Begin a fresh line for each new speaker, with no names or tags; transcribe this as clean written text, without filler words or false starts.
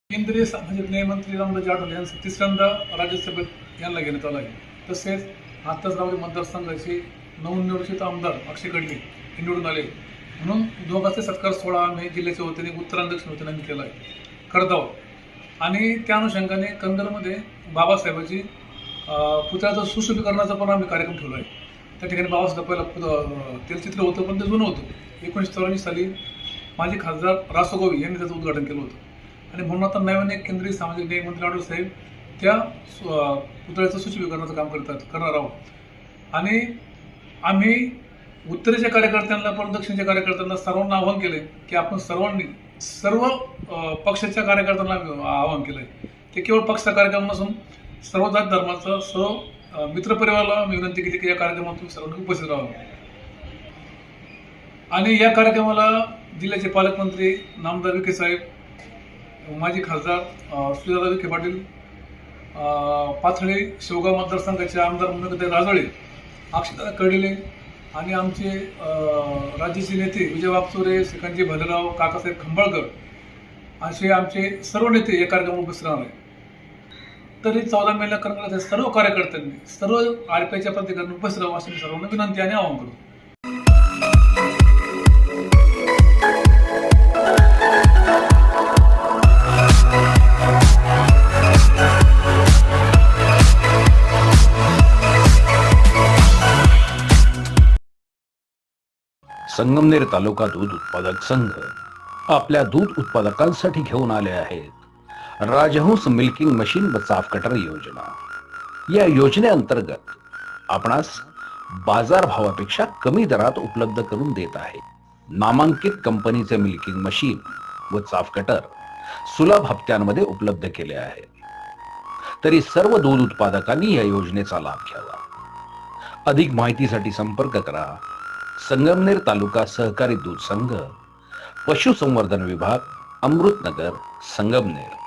केंद्रीय सामाजिक न्याय मंत्री रामदास आठवले यांचं तिसऱ्यांदा राज्यसभेत यांना घेण्यात आलं आहे. तसेच आत्ताच रावरी मतदारसंघाचे नवनिर्वाचित आमदार अक्षय कडले हे निवडून आले म्हणून दोघांचे सत्कार सोहळा आम्ही जिल्ह्याच्या वतीने उत्तर आणि दक्षिण वतीने केला आहे करत आहोत. आणि त्या अनुषंगाने कंदरमध्ये बाबासाहेबांची पुतळ्याचं सुशोभीकरणाचा पण आम्ही कार्यक्रम ठेवला आहे. त्या ठिकाणी बाबासाहेब पहिला तेलचित्र होतं पण ते जुनं होतं. 1984 साली माजी खासदार रासोगोवी यांनी त्याचं उद्घाटन केलं होतं. आणि म्हणून आता नव्याने केंद्रीय सामाजिक न्याय मंत्री आठवले साहेब त्या पुतळ्याचं सुशोभीकरणाचं काम करणार आहोत. आणि आम्ही उत्तरेच्या कार्यकर्त्यांना पण दक्षिणच्या कार्यकर्त्यांना सर्वांना आवाहन केलंय की आपण सर्वांनी सर्व पक्षाच्या कार्यकर्त्यांना आवाहन केलंय की केवळ पक्षाचा कार्यक्रम नसून सर्व जात धर्माचा सर्व मित्रपरिवाराला मी विनंती केली की या कार्यक्रमात तुम्ही सर्वांनी उपस्थित राहावं. आणि या कार्यक्रमाला जिल्ह्याचे पालकमंत्री नामदार विखे साहेब, माजी खासदार सुजाता विखे पाटील, पाथळे शेवगाव मतदारसंघाचे आमदार मुनगंटीवार राजळे, अक्षयदादा कडले आणि आमचे राज्याचे नेते विजय वागचोरे, श्रीकांतजी भालेराव, काकासाहेब खंबाळकर असे आमचे सर्व नेते या कार्यक्रमात उपस्थित राहणार आहेत. तरी 14 मेला करणाऱ्या सर्व कार्यकर्त्यांनी सर्व आरपीआयच्या प्रतिकारांनी उपस्थित राहावं अशी सर्वांना विनंती आणि आवाहन करतो.
संगमनेर तालुका दूध उत्पादक संघ आपल्या दूध उत्पादकांसाठी घेऊन आले आहेत राजहंस मिल्किंग मशीन व चाफ कटर योजना. या योजनेअंतर्गत आपणास बाजार भावापेक्षा कमी दरात उपलब्ध करून देत आहे. नामांकित कंपनीचे मिल्किंग मशीन व चाफ कटर सुलभ हप्त्यांमध्ये उपलब्ध केले आहे. तरी सर्व दूध उत्पादकांनी या योजनेचा लाभ घ्यावा. अधिक माहितीसाठी संपर्क करा संगमनेर तालुका सहकारी दूध संघ, पशुसंवर्धन विभाग, अमृतनगर, संगमनेर.